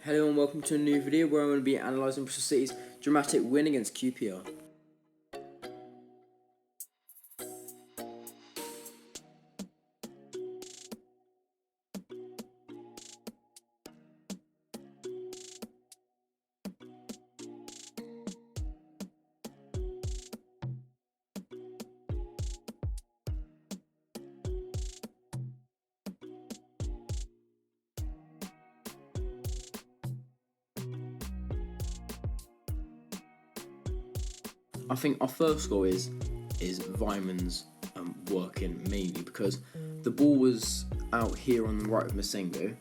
Hello and welcome to a new video where I'm going to be analysing Bristol City's dramatic win against QPR. I think our first goal is Vyman's working mainly because the ball was out here on the right of Masengo.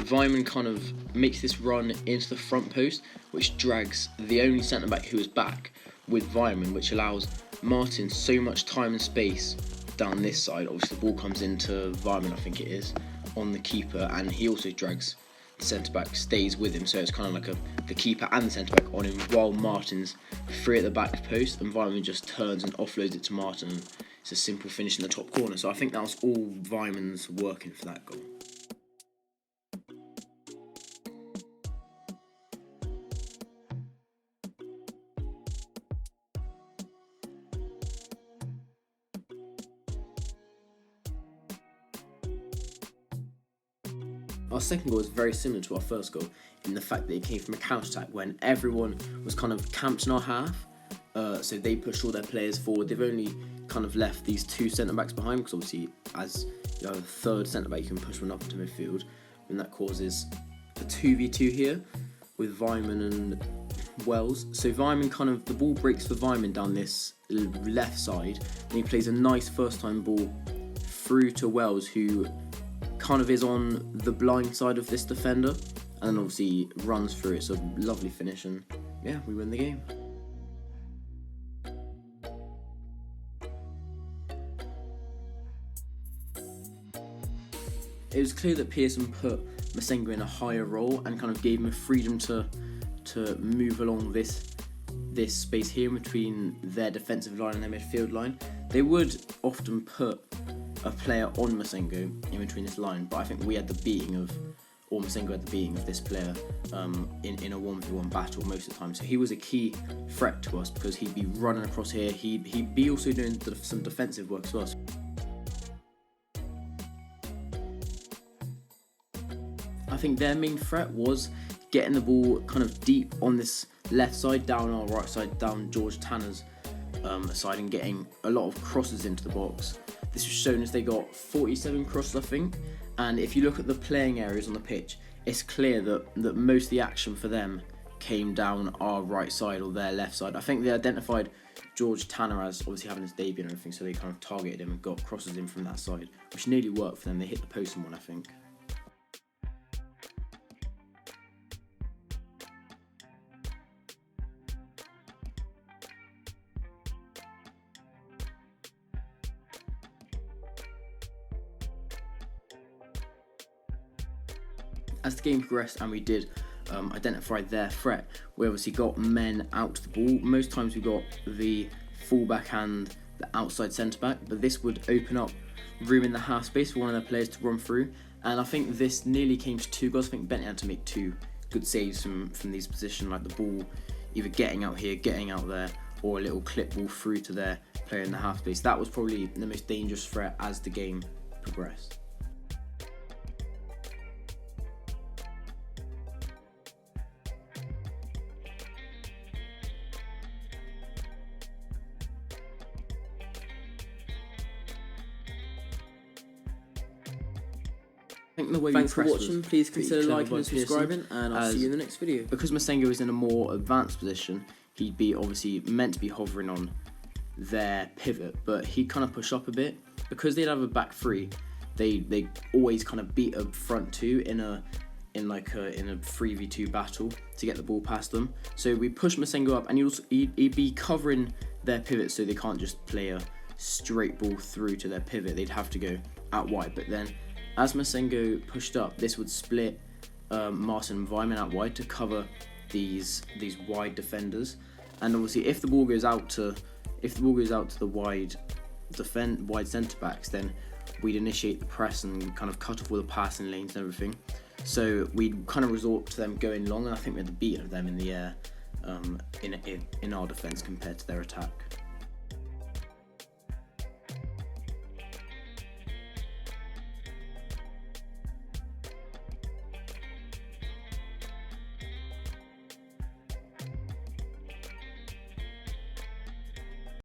Vyman kind of makes this run into the front post, which drags the only centre back who is back with Vyman, which allows Martin so much time and space down this side. Obviously, the ball comes into Vyman, I think it is, on the keeper, and he also drags the centre back, stays with him, so it's kind of like the keeper and the centre back on him while Martin's free at the back post, and Vyman just turns and offloads it to Martin, and it's a simple finish in the top corner. So I think that was all Vyman's working for that goal. Our second goal is very similar to our first goal in the fact that it came from a counter-attack when everyone was kind of camped in our half, so they pushed all their players forward. They've only kind of left these two centre-backs behind because obviously as you have a third centre-back you can push one up into midfield, and that causes a 2v2 here with Vyman and Wells. So Vyman the ball breaks for Vyman down this left side, and he plays a nice first-time ball through to Wells, who kind of is on the blind side of this defender, and then obviously runs through. It's a lovely finish, and yeah, we win the game. It was clear that Pearson put Masengo in a higher role and kind of gave him a freedom to move along this space here between their defensive line and their midfield line. They would often put a player on Masengo in between this line, but I think we had the beating of, or Masengo had the beating of this player in a 1v1 battle most of the time. So he was a key threat to us because he'd be running across here. He'd be also doing some defensive work as well. I think their main threat was getting the ball kind of deep on this left side, down our right side, down George Tanner's side, and getting a lot of crosses into the box. This was shown as they got 47 crosses, I think, and if you look at the playing areas on the pitch, it's clear that most of the action for them came down our right side or their left side. I think they identified George Tanner as obviously having his debut and everything, so they kind of targeted him and got crosses in from that side, which nearly worked for them. They hit the post in one, I think. As the game progressed and we did identify their threat, we obviously got men out to the ball. Most times we got the fullback and the outside centre-back, but this would open up room in the half space for one of their players to run through, and I think this nearly came to 2 goals. I think Bentley had to make 2 good saves from these positions, like the ball either getting out here, getting out there, or a little clip ball through to their player in the half space. That was probably the most dangerous threat as the game progressed. Thanks for watching. Please consider liking and subscribing, and I'll see you in the next video. Because Masengo is in a more advanced position, he'd be obviously meant to be hovering on their pivot, but he'd kind of push up a bit. Because they'd have a back three, they always kind of beat a front two in a 3v2 battle to get the ball past them. So we push Masengo up, and he'd be covering their pivot, so they can't just play a straight ball through to their pivot. They'd have to go out wide, but then as Masengo pushed up, this would split Martin and Vyman out wide to cover these wide defenders. And obviously, if the ball goes out to the wide centre backs, then we'd initiate the press and kind of cut off all the passing lanes and everything. So we kind of resort to them going long, and I think we had the beat of them in the air in our defence compared to their attack.